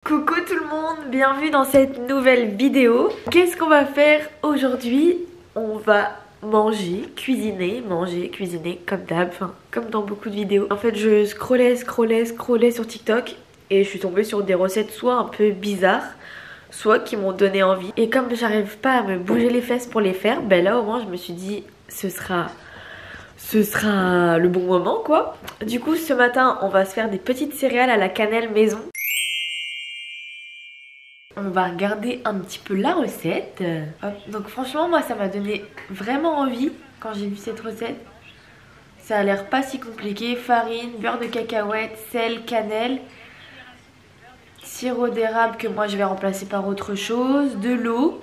Coucou tout le monde, bienvenue dans cette nouvelle vidéo. Qu'est-ce qu'on va faire aujourd'hui? On va manger, cuisiner comme d'hab, enfin, comme dans beaucoup de vidéos. En fait je scrollais sur TikTok et je suis tombée sur des recettes soit un peu bizarres, soit qui m'ont donné envie. Et comme j'arrive pas à me bouger les fesses pour les faire, ben là au moins je me suis dit ce sera le bon moment quoi. Du coup ce matin on va se faire des petites céréales à la cannelle maison. On va regarder un petit peu la recette. Hop. Donc franchement moi ça m'a donné vraiment envie quand j'ai vu cette recette. Ça a l'air pas si compliqué. Farine, beurre de cacahuète, sel, cannelle, sirop d'érable que moi je vais remplacer par autre chose, de l'eau.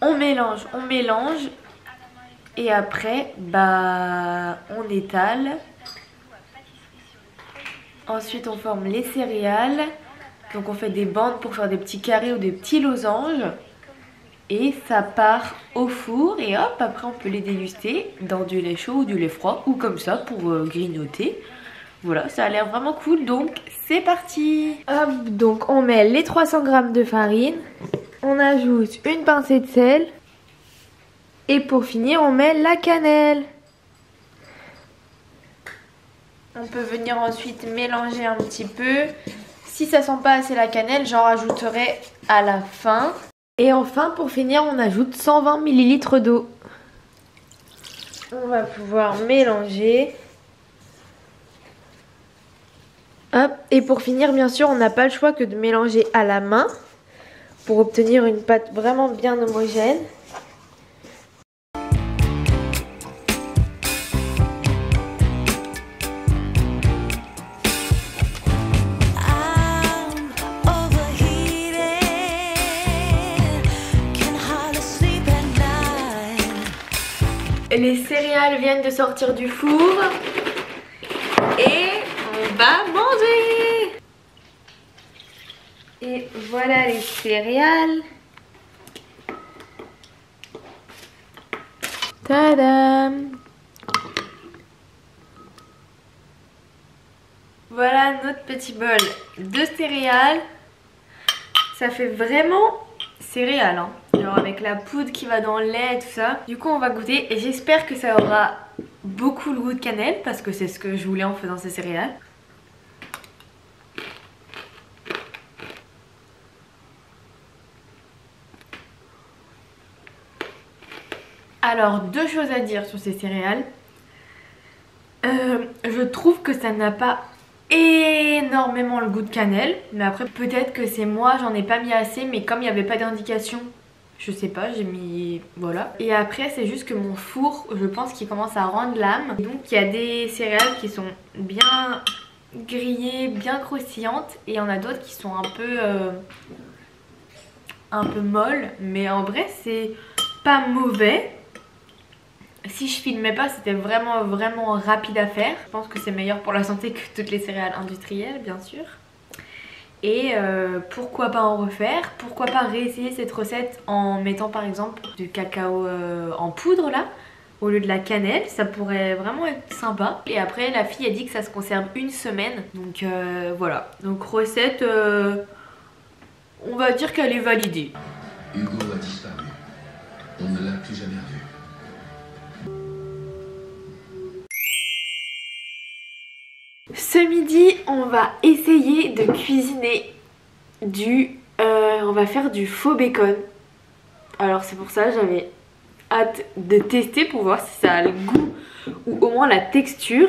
On mélange. Et après bah on étale. Ensuite on forme les céréales. Donc on fait des bandes pour faire des petits carrés ou des petits losanges. Et ça part au four et hop, après on peut les déguster dans du lait chaud ou du lait froid ou comme ça pour grignoter. Voilà, ça a l'air vraiment cool, donc c'est parti. Hop, donc on met les 300 g de farine. On ajoute une pincée de sel. Et pour finir, on met la cannelle. On peut venir ensuite mélanger un petit peu. Si ça sent pas assez la cannelle, j'en rajouterai à la fin. Et enfin, pour finir, on ajoute 120 ml d'eau. On va pouvoir mélanger. Hop. Et pour finir, bien sûr, on n'a pas le choix que de mélanger à la main pour obtenir une pâte vraiment bien homogène. Les céréales viennent de sortir du four et on va manger. Et voilà les céréales. Tadam! Voilà notre petit bol de céréales. Ça fait vraiment céréales, hein. Genre avec la poudre qui va dans le lait et tout ça. Du coup on va goûter et j'espère que ça aura beaucoup le goût de cannelle parce que c'est ce que je voulais en faisant ces céréales. Alors deux choses à dire sur ces céréales. Je trouve que ça n'a pas énormément le goût de cannelle, mais après peut-être que c'est moi, j'en ai pas mis assez, mais comme il n'y avait pas d'indication, je sais pas, j'ai mis... voilà. Et après c'est juste que mon four, je pense qu'il commence à rendre l'âme. Donc il y a des céréales qui sont bien grillées, bien croustillantes, et il y en a d'autres qui sont un peu molles, mais en vrai c'est pas mauvais. Si je filmais pas, c'était vraiment rapide à faire. Je pense que c'est meilleur pour la santé que toutes les céréales industrielles, bien sûr. Et pourquoi pas en refaire? Pourquoi pas réessayer cette recette en mettant par exemple du cacao en poudre là, au lieu de la cannelle? Ça pourrait vraiment être sympa. Et après la fille a dit que ça se conserve une semaine. Donc voilà. Donc recette, on va dire qu'elle est validée. Hugo a disparu. On ne l'a plus jamais revu. Ce midi, on va essayer de cuisiner on va faire du faux bacon. Alors c'est pour ça j'avais hâte de tester pour voir si ça a le goût ou au moins la texture.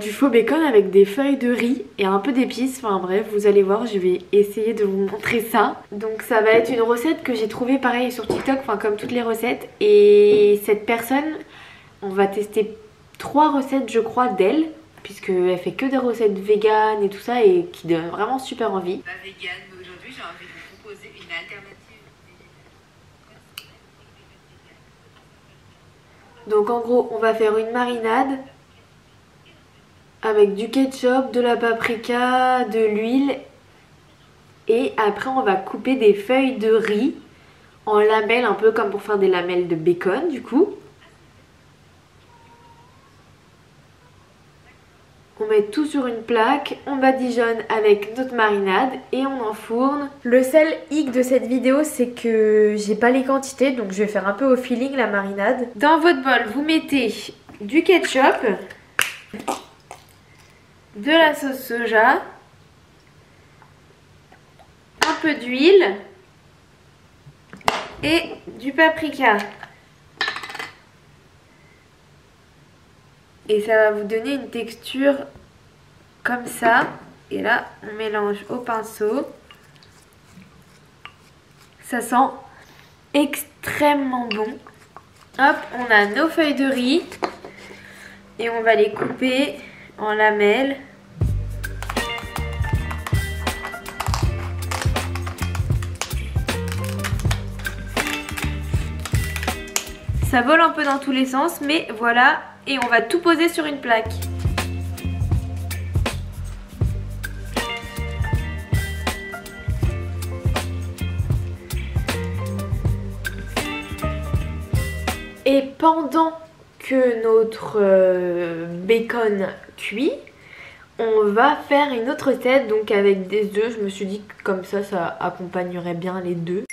Du faux bacon avec des feuilles de riz et un peu d'épices. Enfin bref, vous allez voir, je vais essayer de vous montrer ça. Donc ça va être une recette que j'ai trouvée pareil sur TikTok, enfin comme toutes les recettes. Et cette personne, on va tester 3 recettes je crois d'elle, puisqu'elle fait que des recettes véganes et tout ça et qui donnent vraiment super envie. Pas végane, mais aujourd'hui j'ai envie de vous proposer une alternative. Donc en gros on va faire une marinade avec du ketchup, de la paprika, de l'huile. Et après on va couper des feuilles de riz en lamelles, un peu comme pour faire des lamelles de bacon du coup. On met tout sur une plaque, on badigeonne avec notre marinade et on enfourne. Le seul hic de cette vidéo, c'est que j'ai pas les quantités, donc je vais faire un peu au feeling la marinade. Dans votre bol, vous mettez du ketchup, de la sauce soja, un peu d'huile et du paprika. Et ça va vous donner une texture comme ça. Et là, on mélange au pinceau. Ça sent extrêmement bon. Hop, on a nos feuilles de riz. Et on va les couper en lamelles. Ça vole un peu dans tous les sens, mais voilà. Et on va tout poser sur une plaque. Et pendant que notre bacon cuit, on va faire une autre recette, donc avec des œufs. Je me suis dit que comme ça accompagnerait bien les deux.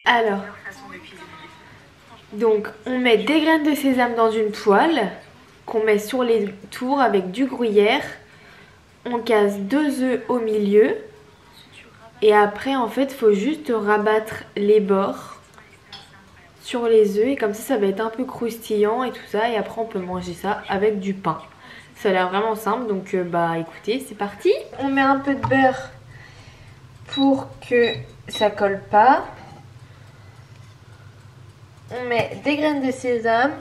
Alors, donc on met des graines de sésame dans une poêle qu'on met sur les tours avec du gruyère. On casse 2 œufs au milieu et après en fait il faut juste rabattre les bords sur les œufs et comme ça va être un peu croustillant et tout ça, et après on peut manger ça avec du pain. Ça a l'air vraiment simple, donc bah écoutez, c'est parti. On met un peu de beurre pour que ça colle pas. On met des graines de sésame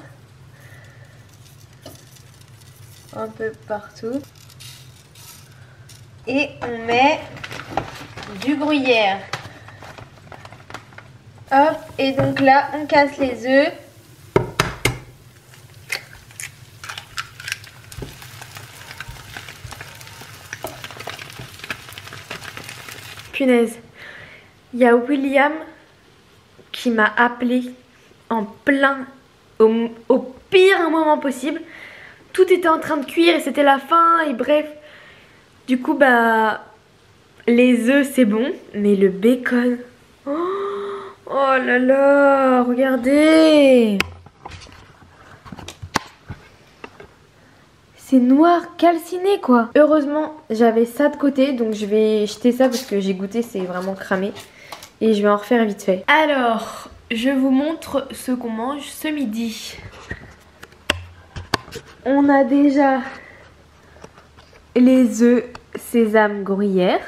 un peu partout et on met du gruyère. Hop, et donc là on casse les œufs. Punaise, il y a William qui m'a appelé en plein, au pire moment possible. Tout était en train de cuire et c'était la fin et bref. Du coup bah les œufs c'est bon, mais le bacon, oh là là, regardez, c'est noir calciné quoi. Heureusement j'avais ça de côté, donc je vais jeter ça parce que j'ai goûté, c'est vraiment cramé. Et je vais en refaire vite fait. Alors, je vous montre ce qu'on mange ce midi. On a déjà les œufs sésame gruyère.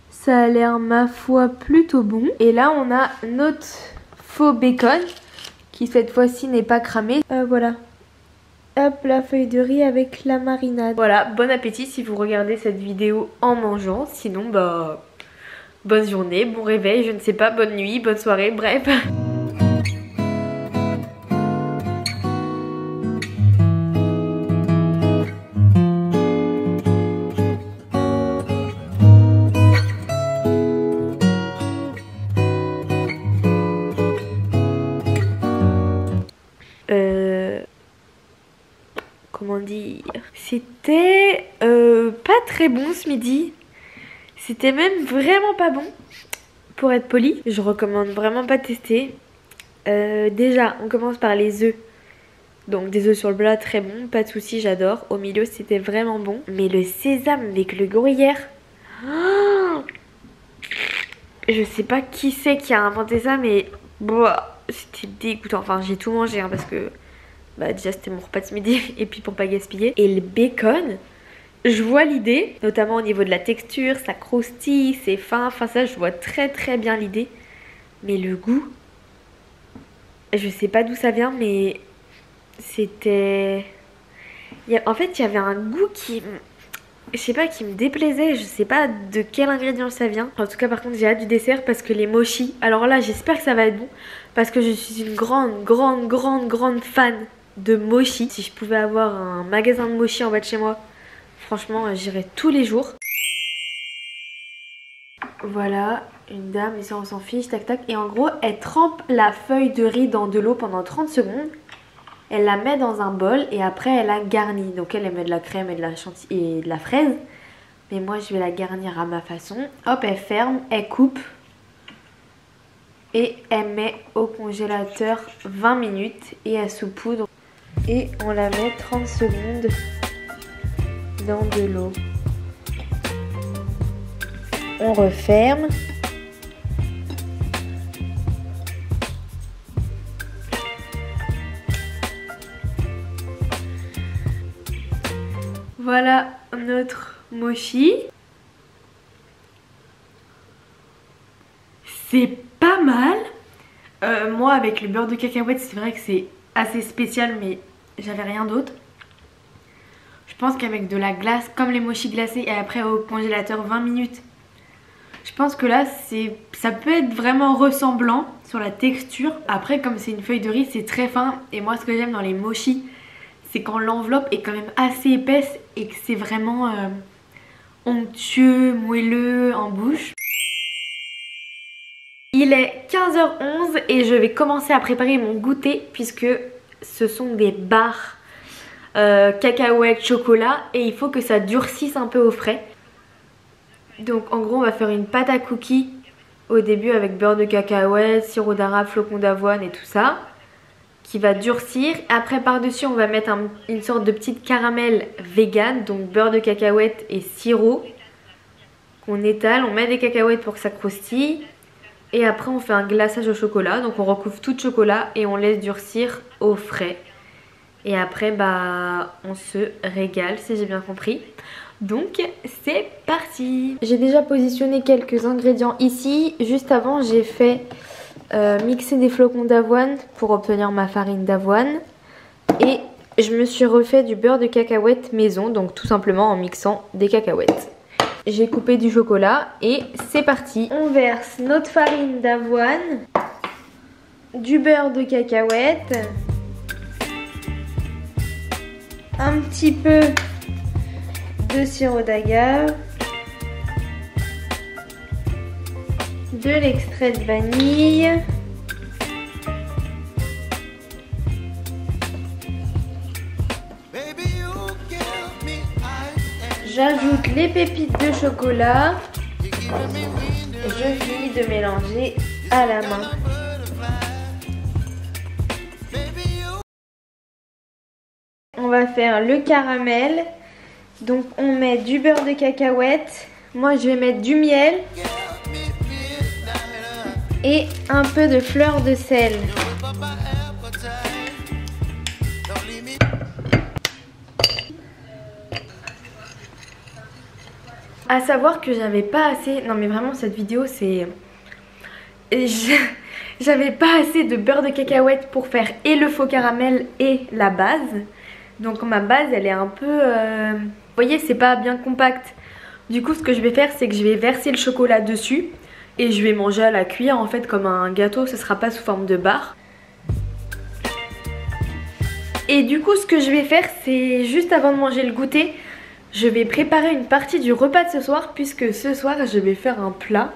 Ça a l'air, ma foi, plutôt bon. Et là, on a notre faux bacon qui cette fois-ci n'est pas cramé. Voilà. Hop, la feuille de riz avec la marinade. Voilà, bon appétit si vous regardez cette vidéo en mangeant. Sinon, bah... bonne journée, bon réveil, je ne sais pas, bonne nuit, bonne soirée, bref. Comment dire? C'était pas très bon ce midi. C'était même vraiment pas bon, pour être poli. Je recommande vraiment pas de tester. Déjà, on commence par les œufs. Donc des œufs sur le plat, très bon, pas de soucis, j'adore. Au milieu, c'était vraiment bon. Mais le sésame avec le gruyère... Oh, je sais pas qui c'est qui a inventé ça, mais... c'était dégoûtant. Enfin, j'ai tout mangé, hein, parce que... bah déjà, c'était mon repas de ce midi, et puis pour pas gaspiller. Et le bacon... je vois l'idée, notamment au niveau de la texture, ça croustille, c'est fin, enfin ça je vois très très bien l'idée. Mais le goût, je sais pas d'où ça vient, mais c'était... en fait il y avait un goût qui... je sais pas, qui me déplaisait, je sais pas de quel ingrédient ça vient. En tout cas par contre j'ai hâte du dessert parce que les mochis, alors là j'espère que ça va être bon. Parce que je suis une grande fan de mochis. Si je pouvais avoir un magasin de mochis en bas de chez moi, franchement, j'irai tous les jours. Voilà, une dame, et ça on s'en fiche, tac tac. Et en gros, elle trempe la feuille de riz dans de l'eau pendant 30 secondes. Elle la met dans un bol et après elle la garnit. Donc elle met de la crème et de la chantilly et de la fraise. Mais moi je vais la garnir à ma façon. Hop, elle ferme, elle coupe. Et elle met au congélateur 20 minutes et elle saupoudre. Et on la met 30 secondes dans de l'eau. On referme. Voilà notre mochi. C'est pas mal. Moi avec le beurre de cacahuète, c'est vrai que c'est assez spécial, mais j'avais rien d'autre. Je pense qu'avec de la glace, comme les mochis glacés et après au congélateur 20 minutes, je pense que là ça peut être vraiment ressemblant sur la texture. Après comme c'est une feuille de riz, c'est très fin. Et moi ce que j'aime dans les mochis, c'est quand l'enveloppe est quand même assez épaisse et que c'est vraiment onctueux, moelleux en bouche. Il est 15h11 et je vais commencer à préparer mon goûter puisque ce sont des barres cacahuètes chocolat et il faut que ça durcisse un peu au frais. Donc en gros on va faire une pâte à cookies au début avec beurre de cacahuète, sirop d'érable, flocons d'avoine et tout ça qui va durcir. Après par dessus on va mettre une sorte de petite caramel vegan, donc beurre de cacahuète et sirop qu'on étale, on met des cacahuètes pour que ça croustille. Et après on fait un glaçage au chocolat, donc on recouvre tout de chocolat et on laisse durcir au frais. Et après bah on se régale si j'ai bien compris. Donc c'est parti. J'ai déjà positionné quelques ingrédients ici. Juste avant j'ai fait mixer des flocons d'avoine pour obtenir ma farine d'avoine. Et je me suis refait du beurre de cacahuète maison, donc tout simplement en mixant des cacahuètes. J'ai coupé du chocolat et c'est parti. On verse notre farine d'avoine, du beurre de cacahuète, un petit peu de sirop d'agave, de l'extrait de vanille, j'ajoute les pépites de chocolat. Je finis de mélanger à la main. On va faire le caramel. Donc on met du beurre de cacahuète. Moi je vais mettre du miel. Et un peu de fleur de sel. À savoir que j'avais pas assez... Non mais vraiment cette vidéo c'est... J'avais pas assez de beurre de cacahuète pour faire et le faux caramel et la base. Donc ma base elle est un peu... Vous voyez c'est pas bien compact. Du coup ce que je vais faire c'est que je vais verser le chocolat dessus. Et je vais manger à la cuillère en fait comme un gâteau. Ce sera pas sous forme de barre. Et du coup ce que je vais faire c'est juste avant de manger le goûter, je vais préparer une partie du repas de ce soir. Puisque ce soir je vais faire un plat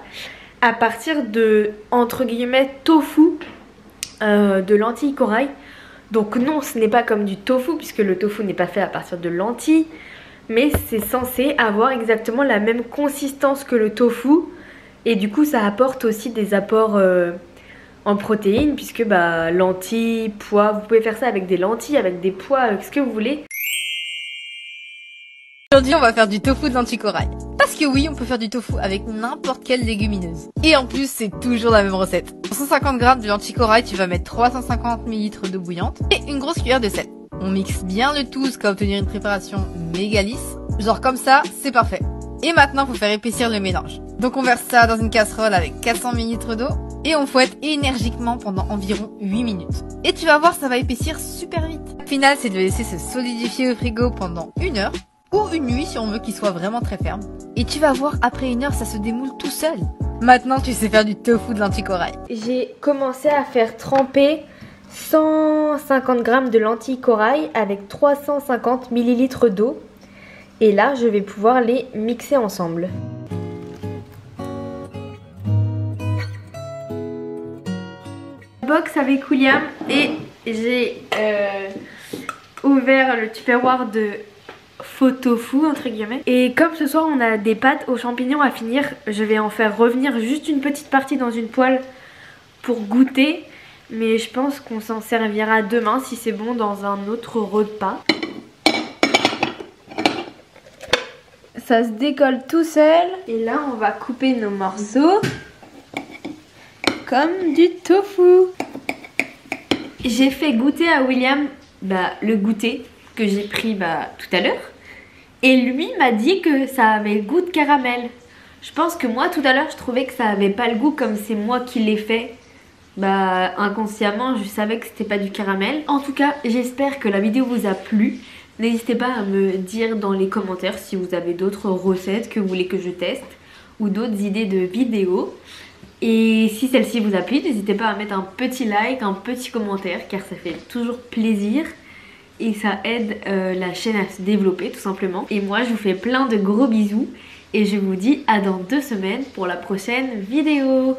à partir de entre guillemets tofu de lentilles corail. Donc non ce n'est pas comme du tofu puisque le tofu n'est pas fait à partir de lentilles. Mais c'est censé avoir exactement la même consistance que le tofu. Et du coup ça apporte aussi des apports en protéines. Puisque bah lentilles, pois, vous pouvez faire ça avec des lentilles, avec des pois, avec ce que vous voulez. Aujourd'hui on va faire du tofu de lentilles corail. Parce que oui, on peut faire du tofu avec n'importe quelle légumineuse. Et en plus c'est toujours la même recette. Pour 150 g de lentilles corail, tu vas mettre 350 ml d'eau bouillante et une grosse cuillère de sel. On mixe bien le tout jusqu'à obtenir une préparation méga lisse. Genre comme ça, c'est parfait. Et maintenant faut faire épaissir le mélange. Donc on verse ça dans une casserole avec 400 ml d'eau et on fouette énergiquement pendant environ 8 minutes. Et tu vas voir, ça va épaissir super vite. Le final c'est de le laisser se solidifier au frigo pendant 1 heure. Ou une nuit si on veut qu'il soit vraiment très ferme. Et tu vas voir, après 1 heure, ça se démoule tout seul. Maintenant, tu sais faire du tofu de lentilles corail. J'ai commencé à faire tremper 150 g de lentilles corail avec 350 ml d'eau. Et là, je vais pouvoir les mixer ensemble. Box avec William et j'ai ouvert le tupperware de faux tofu entre guillemets. Et comme ce soir on a des pâtes aux champignons à finir, je vais en faire revenir juste une petite partie dans une poêle pour goûter. Mais je pense qu'on s'en servira demain si c'est bon dans un autre repas. Ça se décolle tout seul. Et là on va couper nos morceaux comme du tofu. J'ai fait goûter à William le goûter que j'ai pris tout à l'heure. Et lui m'a dit que ça avait le goût de caramel. Je pense que moi tout à l'heure je trouvais que ça avait pas le goût comme c'est moi qui l'ai fait. Inconsciemment je savais que c'était pas du caramel. En tout cas j'espère que la vidéo vous a plu. N'hésitez pas à me dire dans les commentaires si vous avez d'autres recettes que vous voulez que je teste ou d'autres idées de vidéos. Et si celle-ci vous a plu, n'hésitez pas à mettre un petit like, un petit commentaire car ça fait toujours plaisir et ça aide la chaîne à se développer tout simplement. Et moi je vous fais plein de gros bisous et je vous dis à dans 2 semaines pour la prochaine vidéo.